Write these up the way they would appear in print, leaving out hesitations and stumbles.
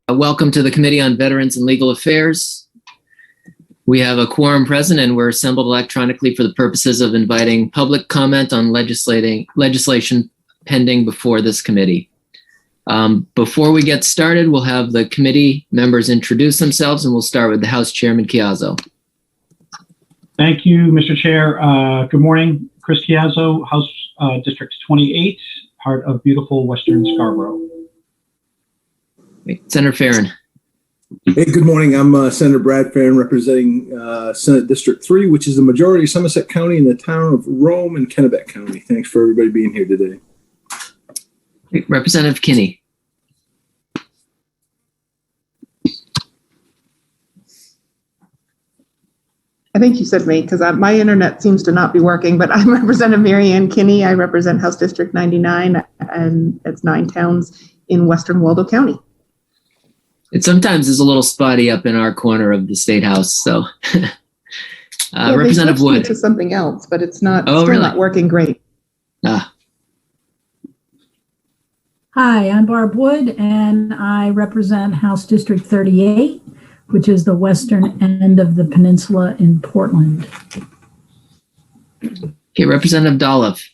Welcome to the Committee on Veterans and Legal Affairs. We have a quorum present and we're assembled electronically for the purposes of inviting public comment on legislation pending before this committee. Before we get started, we'll have the committee members introduce themselves, and we'll start with the House Chairman Chiazzo. Thank you, Mr. Chair. Good morning, Chris Chiazzo, House District 28, part of beautiful Western Scarborough. Senator Farron. Hey, good morning. I'm Senator Brad Farron, representing Senate District 3, which is the majority of Somerset County in the town of Rome and Kennebec County. Thanks for everybody being here today. Representative Kinney. I think you said me because my internet seems to not be working, but I'm Representative Mary Ann Kinney. I represent House District 99, and it's 9 towns in Western Waldo County. It sometimes is a little spotty up in our corner of the State House, so. Representative Wood. To something else, but it's not, really? Not working great. Ah. Hi, I'm Barb Wood, and I represent House District 38, which is the western end of the peninsula in Portland. Okay, Representative Dolph.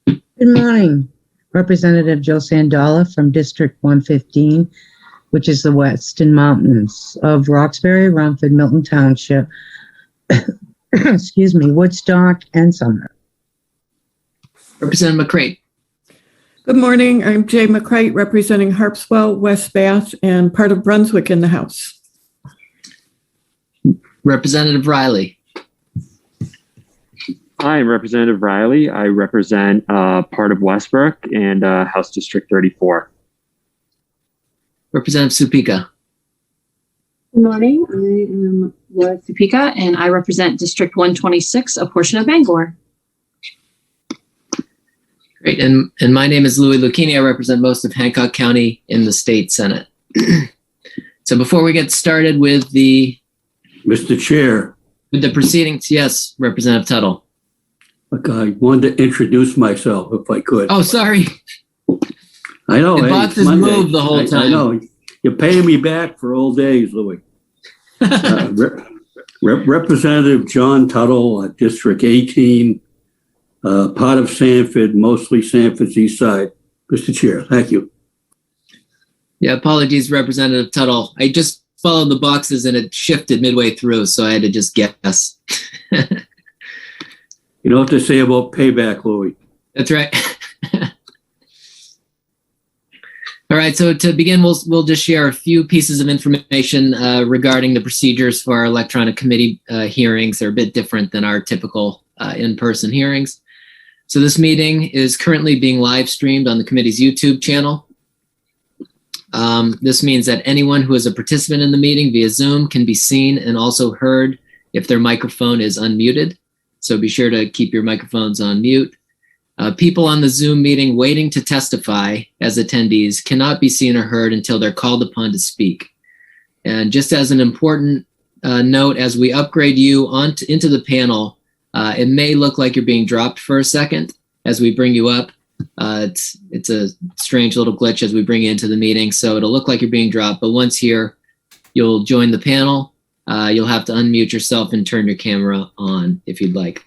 Good morning. Representative Joe Sandola from District 115, which is the Western Mountains of Roxbury, Rumford, Milton Township, excuse me, Woodstock, and Sumner. Representative McCrate. Good morning. I'm Jay McCrate, representing Harpswell, West Bath, and part of Brunswick in the House. Representative Riley. Hi, I'm Representative Riley. I represent part of Westbrook and House District 34. Representative Supika. Good morning. I am Laura Supika, and I represent District 126, a portion of Bangor. Great. And my name is Louis Lucchini. I represent most of Hancock County in the State Senate. So before we get started with the proceedings, yes, Representative Tuttle. Okay, I wanted to introduce myself if I could. Oh, sorry. I know. The boxes moved the whole time. I know. You're paying me back for old days, Louis. Representative John Tuttle, District 18, part of Sanford, mostly Sanford's east side. Mr. Chair, thank you. Yeah, apologies, Representative Tuttle. I just followed the boxes and it shifted midway through, so I had to just guess. You know what to say about payback, Louis. That's right. All right, so to begin, we'll just share a few pieces of information regarding the procedures for our electronic committee hearings. They're a bit different than our typical in-person hearings. So this meeting is currently being live streamed on the committee's YouTube channel. This means that anyone who is a participant in the meeting via Zoom can be seen and also heard if their microphone is unmuted. So be sure to keep your microphones on mute. People on the Zoom meeting waiting to testify as attendees cannot be seen or heard until they're called upon to speak. And just as an important note, as we upgrade you into the panel, it may look like you're being dropped for a second as we bring you up. It's a strange little glitch as we bring you into the meeting, so it'll look like you're being dropped, but once here, you'll join the panel. You'll have to unmute yourself and turn your camera on if you'd like.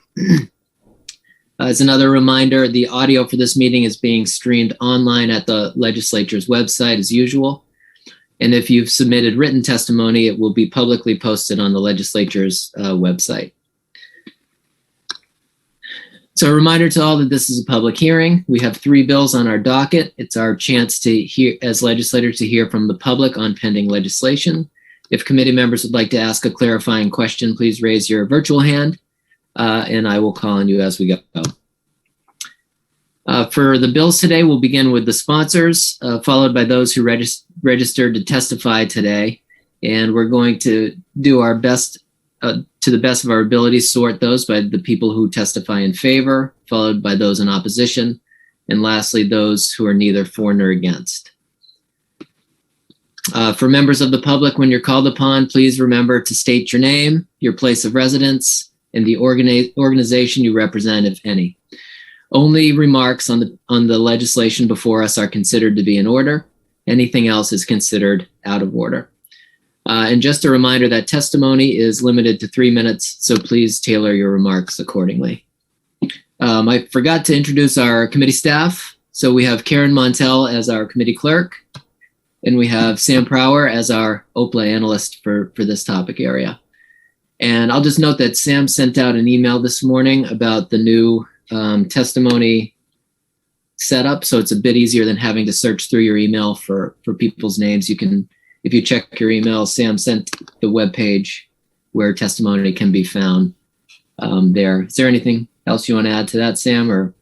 As another reminder, the audio for this meeting is being streamed online at the legislature's website as usual. And if you've submitted written testimony, it will be publicly posted on the legislature's website. So a reminder to all that this is a public hearing. We have 3 bills on our docket. It's our chance to hear, as legislators, to hear from the public on pending legislation. If committee members would like to ask a clarifying question, please raise your virtual hand, and I will call on you as we go. For the bills today, we'll begin with the sponsors, followed by those who registered to testify today. And we're going to do our best, to the best of our ability, sort those by the people who testify in favor, followed by those in opposition, and lastly, those who are neither for nor against. For members of the public, when you're called upon, please remember to state your name, your place of residence, and the organization you represent, if any. Only remarks on the legislation before us are considered to be in order. Anything else is considered out of order. And just a reminder that testimony is limited to 3 minutes, so please tailor your remarks accordingly. I forgot to introduce our committee staff. So we have Karen Montel as our committee clerk, and we have Sam Prower as our OPLA analyst for this topic area. And I'll just note that Sam sent out an email this morning about the new testimony setup. So it's a bit easier than having to search through your email for people's names. You can, if you check your email, Sam sent the webpage where testimony can be found there. Is there anything else you want to add to that, Sam? Or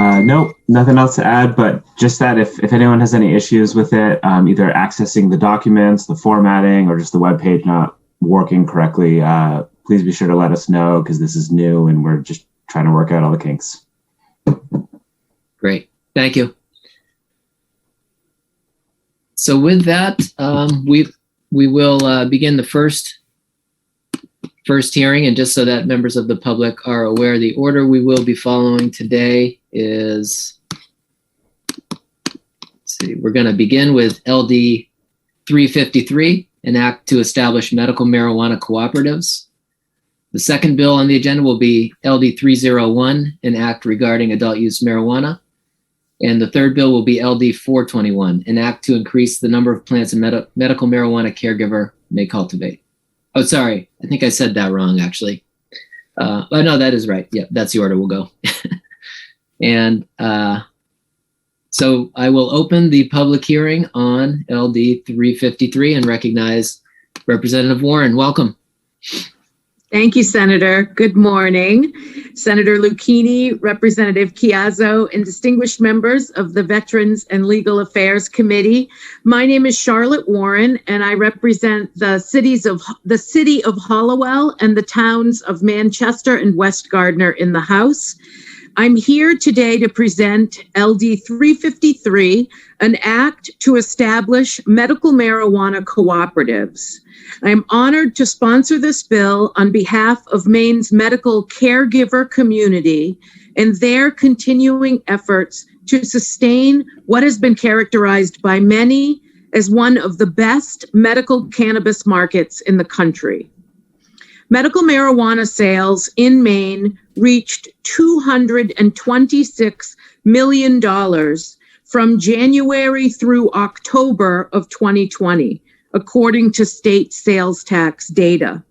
no, nothing else to add, but just that if anyone has any issues with it, either accessing the documents, the formatting, or just the webpage not working correctly, please be sure to let us know, because this is new and we're just trying to work out all the kinks. Great, thank you. So with that, we will begin the first hearing, and just so that members of the public are aware, the order we will be following today is, let's see, we're going to begin with LD 353, an act to establish medical marijuana cooperatives. The second bill on the agenda will be LD 301, an act regarding adult use marijuana. And the third bill will be LD 421, an act to increase the number of plants a medical marijuana caregiver may cultivate. Oh, sorry. I think I said that wrong, actually. But no, that is right. Yeah, that's the order we'll go. And so I will open the public hearing on LD 353 and recognize Representative Warren. Welcome. Thank you, Senator. Good morning. Senator Lucchini, Representative Chiazzo, and distinguished members of the Veterans and Legal Affairs Committee. My name is Charlotte Warren, and I represent the city of Hollowell and the towns of Manchester and West Gardner in the House. I'm here today to present LD 353, an act to establish medical marijuana cooperatives. I'm honored to sponsor this bill on behalf of Maine's medical caregiver community and their continuing efforts to sustain what has been characterized by many as one of the best medical cannabis markets in the country. Medical marijuana sales in Maine reached $226 million from January through October of 2020, according to state sales tax data.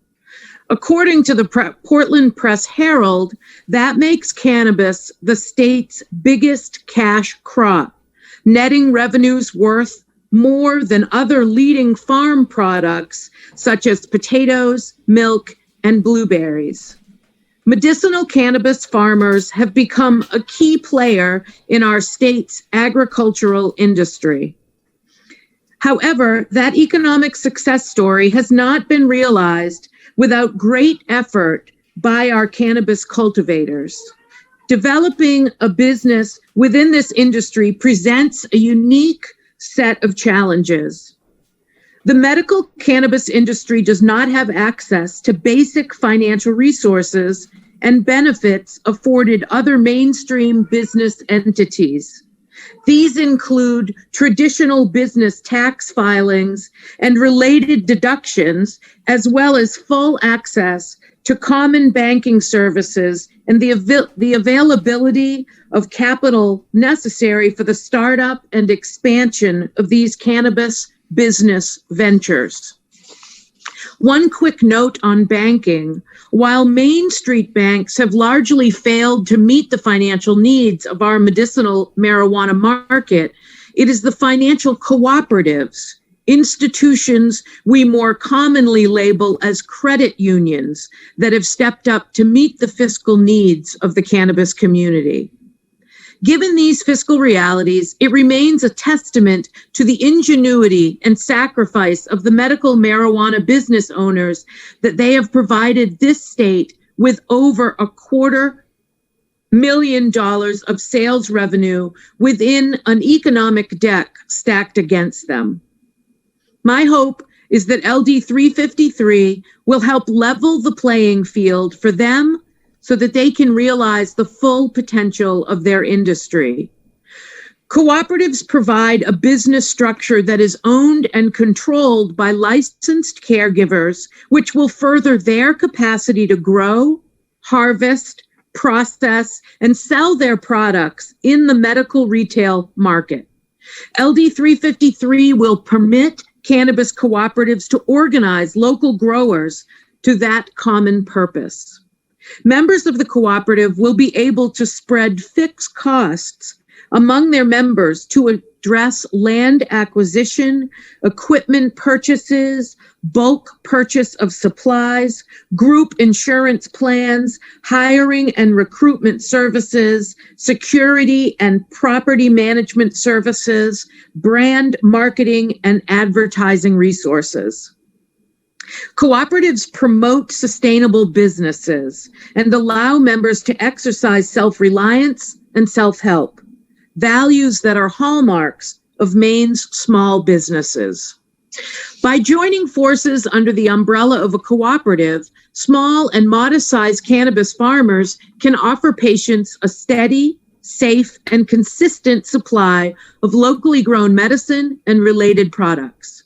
According to the Portland Press Herald, that makes cannabis the state's biggest cash crop, netting revenues worth more than other leading farm products such as potatoes, milk, and blueberries. Medicinal cannabis farmers have become a key player in our state's agricultural industry. However, that economic success story has not been realized without great effort by our cannabis cultivators. Developing a business within this industry presents a unique set of challenges. The medical cannabis industry does not have access to basic financial resources and benefits afforded other mainstream business entities. These include traditional business tax filings and related deductions, as well as full access to common banking services and the availability of capital necessary for the startup and expansion of these cannabis business ventures. One quick note on banking. While Main Street banks have largely failed to meet the financial needs of our medicinal marijuana market, it is the financial cooperatives, institutions we more commonly label as credit unions, that have stepped up to meet the fiscal needs of the cannabis community. Given these fiscal realities, it remains a testament to the ingenuity and sacrifice of the medical marijuana business owners that they have provided this state with over $250,000 of sales revenue within an economic deck stacked against them. My hope is that LD 353 will help level the playing field for them so that they can realize the full potential of their industry. Cooperatives provide a business structure that is owned and controlled by licensed caregivers, which will further their capacity to grow, harvest, process, and sell their products in the medical retail market. LD 353 will permit cannabis cooperatives to organize local growers to that common purpose. Members of the cooperative will be able to spread fixed costs among their members to address land acquisition, equipment purchases, bulk purchase of supplies, group insurance plans, hiring and recruitment services, security and property management services, brand marketing and advertising resources. Cooperatives promote sustainable businesses and allow members to exercise self-reliance and self-help, values that are hallmarks of Maine's small businesses. By joining forces under the umbrella of a cooperative, small and modest-sized cannabis farmers can offer patients a steady, safe, and consistent supply of locally grown medicine and related products.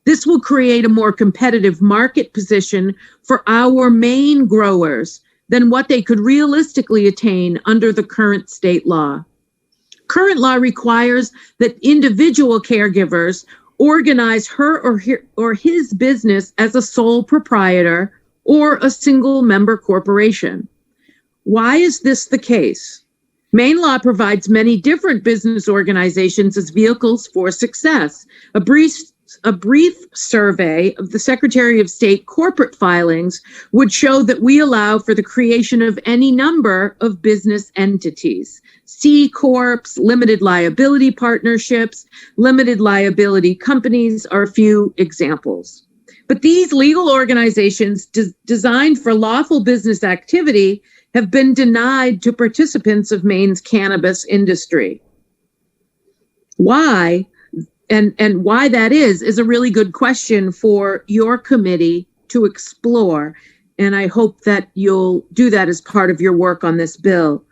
This will create a more competitive market position for our Maine growers than what they could realistically attain under the current state law. Current law requires that individual caregivers organize her or his business as a sole proprietor or a single member corporation. Why is this the case? Maine law provides many different business organizations as vehicles for success. A brief survey of the Secretary of State corporate filings would show that we allow for the creation of any number of business entities. C Corps, limited liability partnerships, limited liability companies are a few examples. But these legal organizations designed for lawful business activity have been denied to participants of Maine's cannabis industry. Why? And why that is a really good question for your committee to explore. And I hope that you'll do that as part of your work on this bill.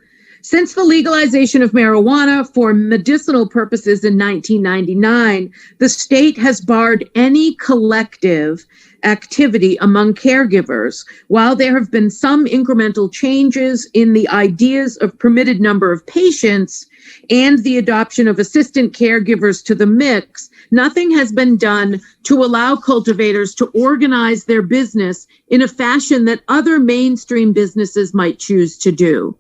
Since the legalization of marijuana for medicinal purposes in 1999, the state has barred any collective activity among caregivers. While there have been some incremental changes in the ideas of permitted number of patients and the adoption of assistant caregivers to the mix, nothing has been done to allow cultivators to organize their business in a fashion that other mainstream businesses might choose to do.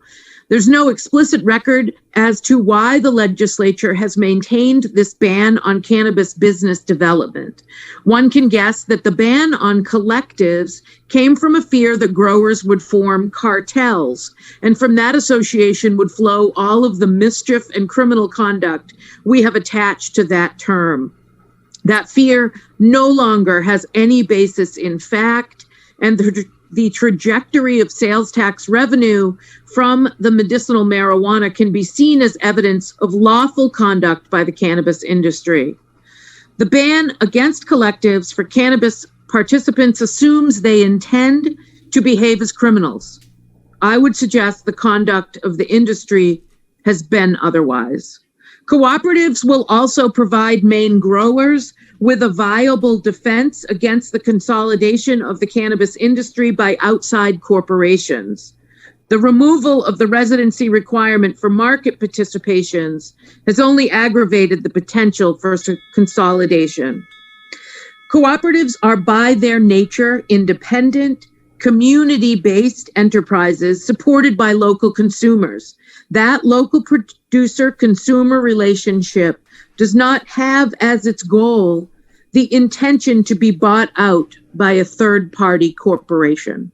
There's no explicit record as to why the legislature has maintained this ban on cannabis business development. One can guess that the ban on collectives came from a fear that growers would form cartels, and from that association would flow all of the mischief and criminal conduct we have attached to that term. That fear no longer has any basis in fact, and the trajectory of sales tax revenue from the medicinal marijuana can be seen as evidence of lawful conduct by the cannabis industry. The ban against collectives for cannabis participants assumes they intend to behave as criminals. I would suggest the conduct of the industry has been otherwise. Cooperatives will also provide Maine growers with a viable defense against the consolidation of the cannabis industry by outside corporations. The removal of the residency requirement for market participations has only aggravated the potential for consolidation. Cooperatives are by their nature independent, community-based enterprises supported by local consumers. That local producer-consumer relationship does not have as its goal the intention to be bought out by a third-party corporation.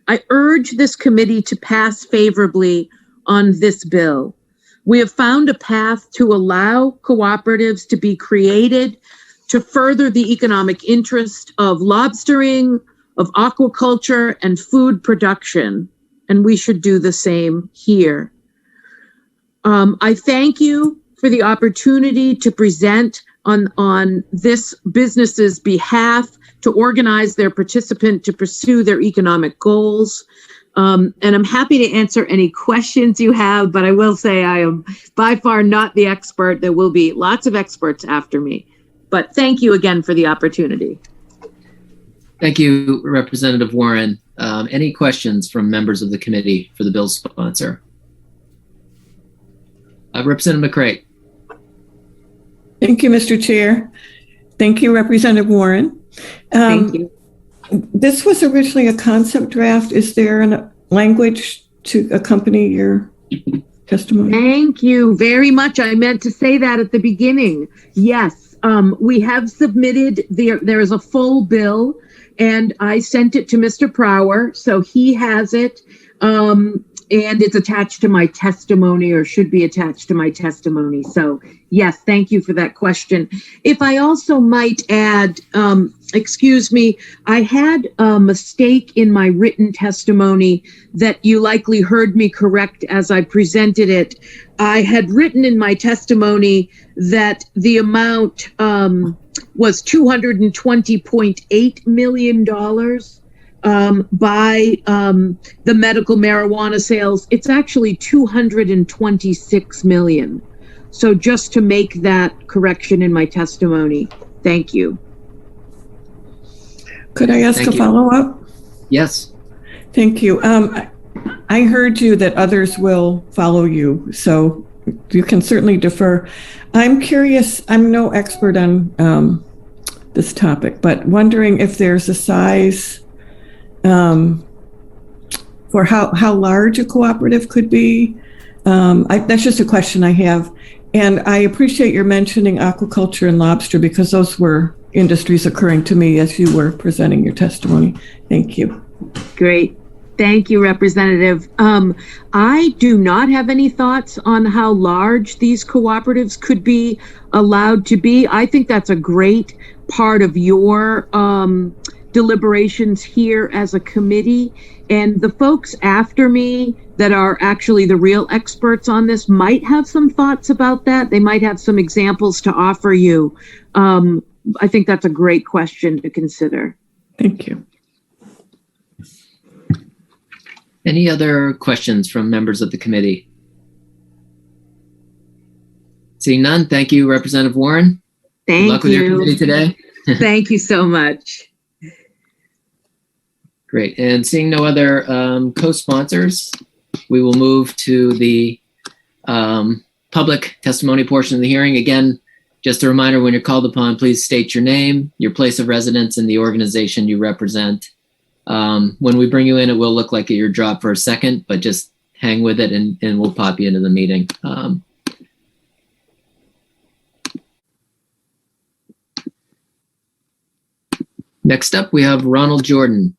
I urge this committee to pass favorably on this bill. We have found a path to allow cooperatives to be created to further the economic interest of lobstering, of aquaculture, and food production, and we should do the same here. I thank you for the opportunity to present on this business's behalf to organize their participant to pursue their economic goals. And I'm happy to answer any questions you have, but I will say I am by far not the expert. There will be lots of experts after me. But thank you again for the opportunity. Thank you, Representative Warren. Any questions from members of the committee for the bill's sponsor? Representative McCray. Thank you, Mr. Chair. Thank you, Representative Warren. Thank you. This was originally a concept draft. Is there a language to accompany your testimony? Thank you very much. I meant to say that at the beginning. Yes, we have submitted, there is a full bill, and I sent it to Mr. Prower, so he has it. And it's attached to my testimony, or should be attached to my testimony. So yes, thank you for that question. If I also might add, excuse me, I had a mistake in my written testimony that you likely heard me correct as I presented it. I had written in my testimony that the amount was $220.8 million. By the medical marijuana sales. It's actually 226 million. So just to make that correction in my testimony, thank you. Could I ask a follow-up? Yes. Thank you. I heard you that others will follow you, so you can certainly defer. I'm curious, I'm no expert on this topic, but wondering if there's a size for how large a cooperative could be. That's just a question I have. And I appreciate your mentioning aquaculture and lobster, because those were industries occurring to me as you were presenting your testimony. Thank you. Great. Thank you, Representative. I do not have any thoughts on how large these cooperatives could be allowed to be. I think that's a great part of your deliberations here as a committee, and the folks after me that are actually the real experts on this might have some thoughts about that. They might have some examples to offer you. I think that's a great question to consider. Thank you. Any other questions from members of the committee? Seeing none, thank you, Representative Warren. Thank Good luck with your committee today. Thank you so much. Great. And seeing no other co-sponsors, we will move to the public testimony portion of the hearing. Again, just a reminder, when you're called upon, please state your name, your place of residence, and the organization you represent. When we bring you in, it will look like you're dropped for a second, but just hang with it and we'll pop you into the meeting. Next up, we have Ronald Jordan.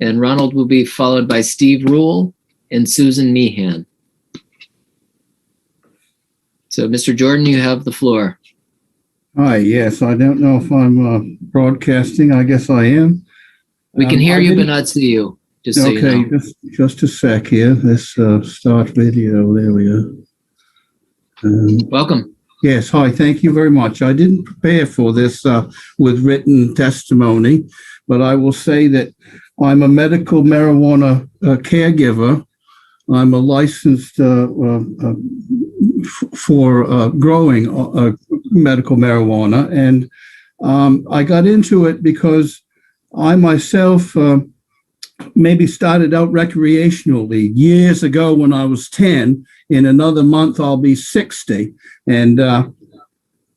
And Ronald will be followed by Steve Rule and Susan Meehan. So, Mr. Jordan, you have the floor. Hi, yes. I don't know if I'm broadcasting. I guess I am. We can hear you, but not see you. Just so okay, you know. just a sec here. Let's start video. There we go. Welcome. Yes, hi. Thank you very much. I didn't prepare for this with written testimony, but I will say that I'm a medical marijuana caregiver. I'm a licensed for growing medical marijuana. And I got into it because I myself maybe started out recreationally years ago when I was 10. In another month, I'll be 60. And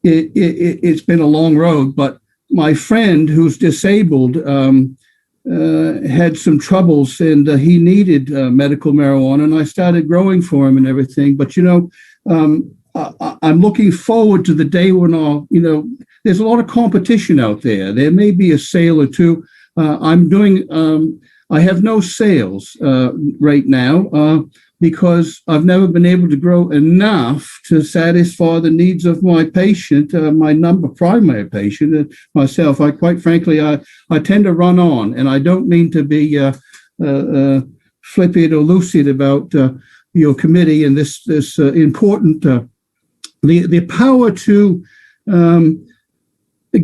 it's been a long road. But my friend who's disabled had some troubles, and he needed medical marijuana, and I started growing for him and everything. But, I'm looking forward to the day when there's a lot of competition out there. There may be a sale or two. I have no sales right now because I've never been able to grow enough to satisfy the needs of my patient, my primary patient, myself. I tend to run on, and I don't mean to be flippant or lucid about your committee and this important, the power to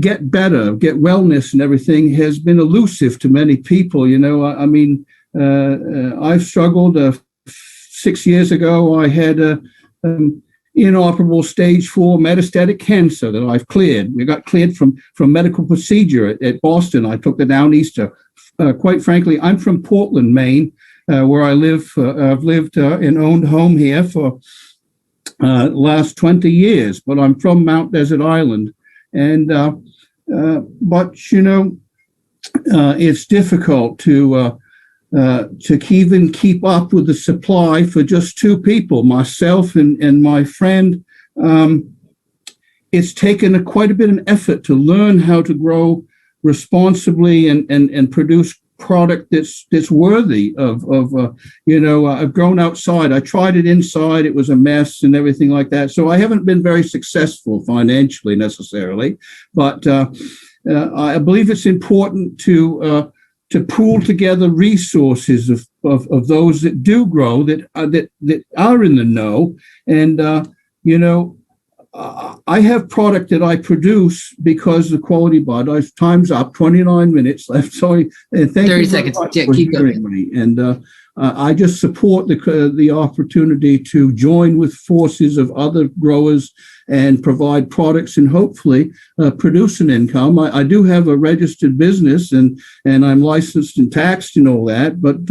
get better, get wellness and everything has been elusive to many people. I've struggled. 6 years ago, I had inoperable stage 4 metastatic cancer that I've cleared. We got cleared from medical procedure at Boston. I took the Downeaster. Quite frankly, I'm from Portland, Maine, where I live. I've lived and owned home here for last 20 years, but I'm from Mount Desert Island. And but it's difficult to even keep up with the supply for just two people, myself and my friend. It's taken quite a bit of effort to learn how to grow responsibly and produce product that's worthy of I've grown outside. I tried it inside. It was a mess and everything like that. So I haven't been very successful financially necessarily, but I believe it's important to pool together resources of those that do grow, that are in the know. And, I have product that I produce because the quality bud. Time's up, 29 minutes left. Sorry. Thank 30 seconds. Yeah, for keep hearing going. me. And I just support the opportunity to join with forces of other growers and provide products and hopefully produce an income. I do have a registered business and I'm licensed and taxed and all that. But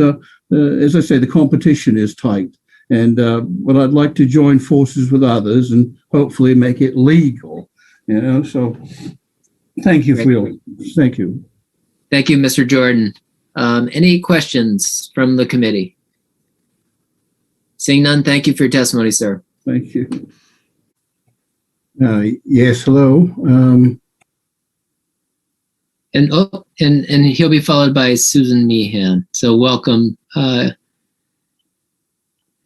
as I say, the competition is tight. And but I'd like to join forces with others and hopefully make it legal. So thank you for your thank you. Thank you, Mr. Jordan. Any questions from the committee? Seeing none, thank you for your testimony, sir. Thank you. Yes, hello. And he'll be followed by Susan Meehan. So welcome. I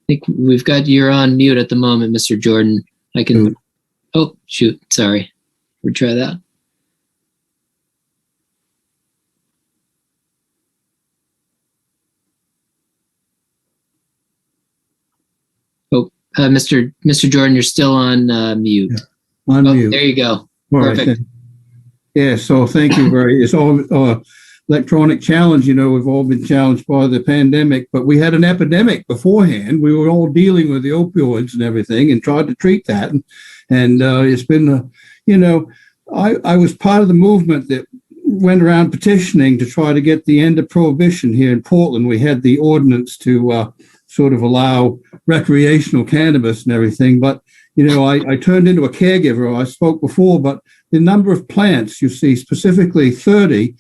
think we've got you're on mute at the moment, Mr. Jordan. I can. Oh, shoot. Sorry. We'll try that. Oh, Mr. Jordan, you're still on mute. Yeah, on mute. There you go. All Perfect. right. Yeah. So thank you it's all electronic challenge. We've all been challenged by the pandemic, but we had an epidemic beforehand. We were all dealing with the opioids and everything and tried to treat that. And it's been, I was part of the movement that went around petitioning to try to get the end of prohibition here in Portland. We had the ordinance to sort of allow recreational cannabis and everything. But, I turned into a caregiver. I spoke before, but the number of plants, you see, specifically 30,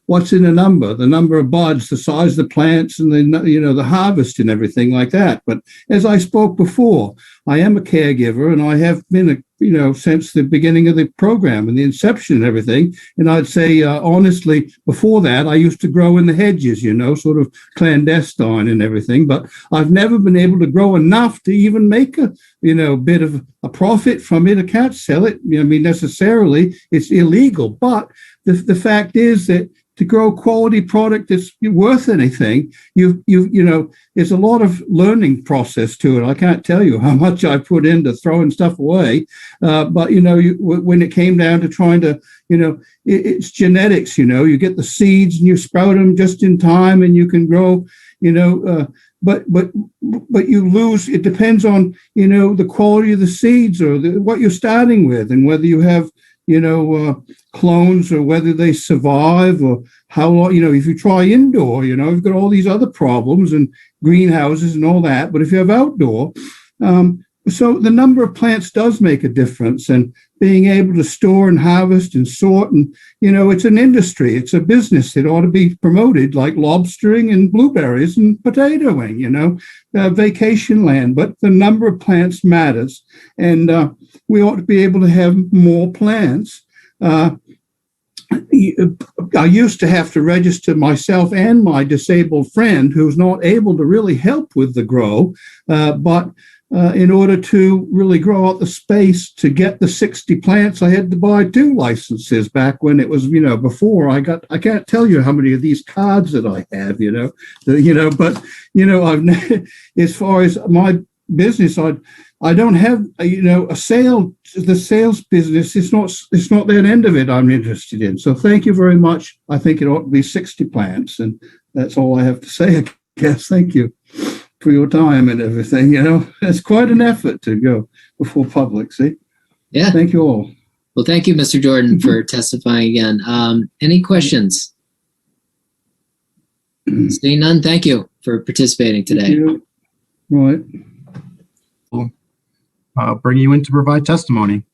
what's in a number? The number of buds, the size of the plants, and the harvest and everything like that. But as I spoke before, I am a caregiver, and I have been since the beginning of the program and the inception and everything. And I'd say honestly, before that, I used to grow in the hedges, sort of clandestine and everything. But I've never been able to grow enough to even make a bit of a profit from it. I can't sell it. Necessarily, it's illegal. But the fact is that to grow quality product that's worth anything, there's a lot of learning process to it. I can't tell you how much I put into throwing stuff away. But when it came down to trying to, it's genetics. You get the seeds and you sprout them just in time, and you can grow. But you lose. It depends on the quality of the seeds or what you're starting with, and whether you have clones or whether they survive or how long. If you try indoor, you've got all these other problems and greenhouses and all that. But if you have outdoor, so the number of plants does make a difference, and being able to store and harvest and sort, and it's an industry, it's a business that ought to be promoted, like lobstering and blueberries and potatoing, vacation land. But the number of plants matters, and we ought to be able to have more plants. I used to have to register myself and my disabled friend, who's not able to really help with the grow, but in order to really grow out the space to get the 60 plants, I had to buy 2 licenses back when it was, before I can't tell you how many of these cards that I have, but, I've, as far as my business, I don't have, the sales business is not that end of it I'm interested in. So thank you very much. I think it ought to be 60 plants, and that's all I have to say, I guess. Thank you for your time and everything. It's quite an effort to go before public, see? Yeah. Thank you all. Well, thank you, Mr. Jordan, for testifying again. Any questions? Seeing none, thank you for participating today. Thank you. Right. Bring you in to provide testimony.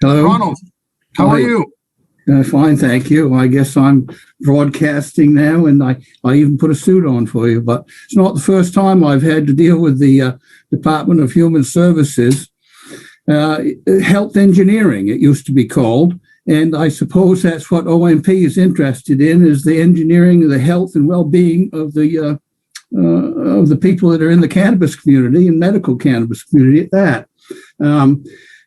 Hello. Ronald, how are you? Fine, thank you. I guess I'm broadcasting now, and I even put a suit on for you, but it's not the first time I've had to deal with the Department of Human Services. Health engineering, it used to be called, and I suppose that's what OMP is interested in, is the engineering of the health and well-being of the people that are in the cannabis community and medical cannabis community at that.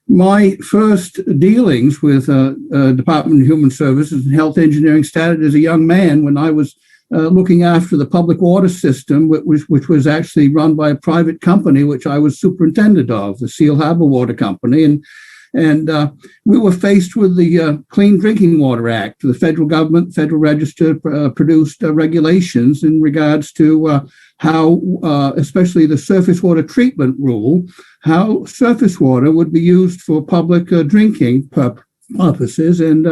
My first dealings with Department of Human Services and health engineering started as a young man when I was looking after the public water system, which was actually run by a private company, which I was superintendent of, the Seal Harbor Water Company. And we were faced with the Clean Drinking Water Act. The federal government, Federal Register, produced regulations in regards to how, especially the surface water treatment rule, how surface water would be used for public drinking purposes. And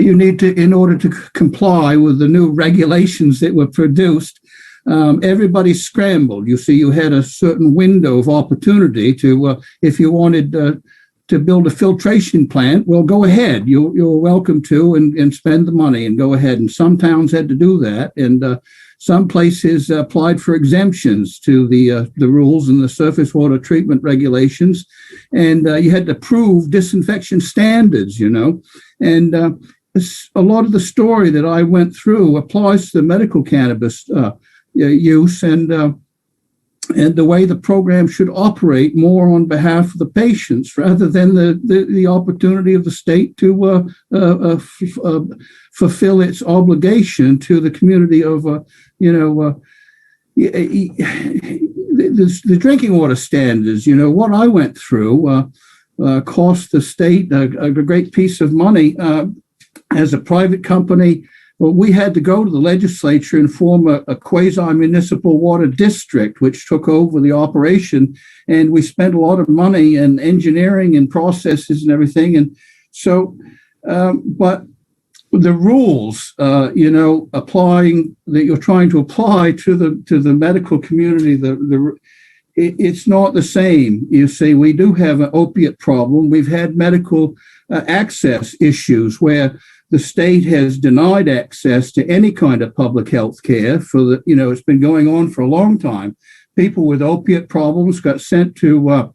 you need to, in order to comply with the new regulations that were produced, everybody scrambled. You see, you had a certain window of opportunity to, if you wanted to build a filtration plant, well, go ahead. You're welcome to and spend the money and go ahead. And some towns had to do that. And some places applied for exemptions to the rules and the surface water treatment regulations. And you had to prove disinfection standards, And a lot of the story that I went through applies to the medical cannabis use and the way the program should operate more on behalf of the patients rather than the opportunity of the state to fulfill its obligation to the community of, the drinking water standards. What I went through cost the state a great piece of money as a private company. Well, we had to go to the legislature and form a quasi-municipal water district, which took over the operation. And we spent a lot of money in engineering and processes and everything. And so, but the rules, applying that you're trying to apply to the medical community, it's not the same. You see, we do have an opiate problem. We've had medical access issues where the state has denied access to any kind of public health care it's been going on for a long time. People with opiate problems got sent to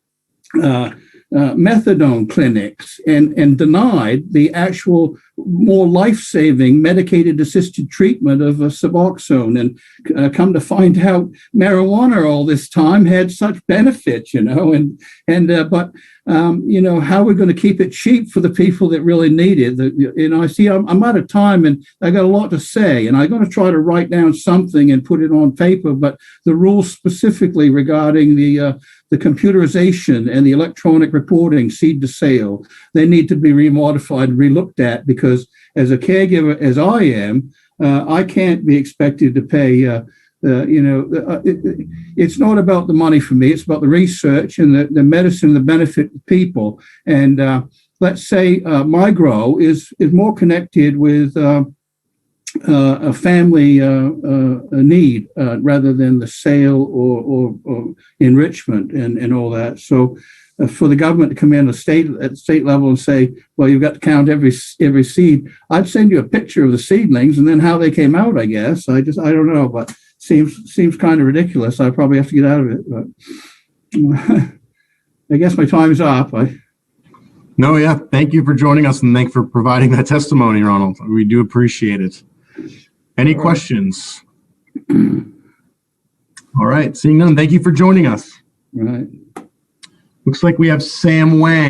methadone clinics and denied the actual more life-saving medicated assisted treatment of Suboxone. And come to find out, marijuana all this time had such benefits, but how we're going to keep it cheap for the people that really need it. I see I'm out of time and I got a lot to say, and I'm going to try to write down something and put it on paper, but the rules specifically regarding the computerization and the electronic reporting seed to sale, they need to be remodified and relooked at, because as a caregiver, as I am, I can't be expected to pay, it's not about the money for me. It's about the research and the medicine, the benefit to people. And let's say my grow is more connected with a family need rather than the sale or enrichment and all that. So for the government to come in at the state level and say, well, you've got to count every seed, I'd send you a picture of the seedlings and then how they came out, I guess. I don't know, but seems kind of ridiculous. I probably have to get out of it, but I guess my time's up. No, yeah. Thank you for joining us, and thank you for providing that testimony, Ronald. We do appreciate it. Any questions? All right. Seeing none, thank you for joining us. Right. Looks like we have Sam Wang.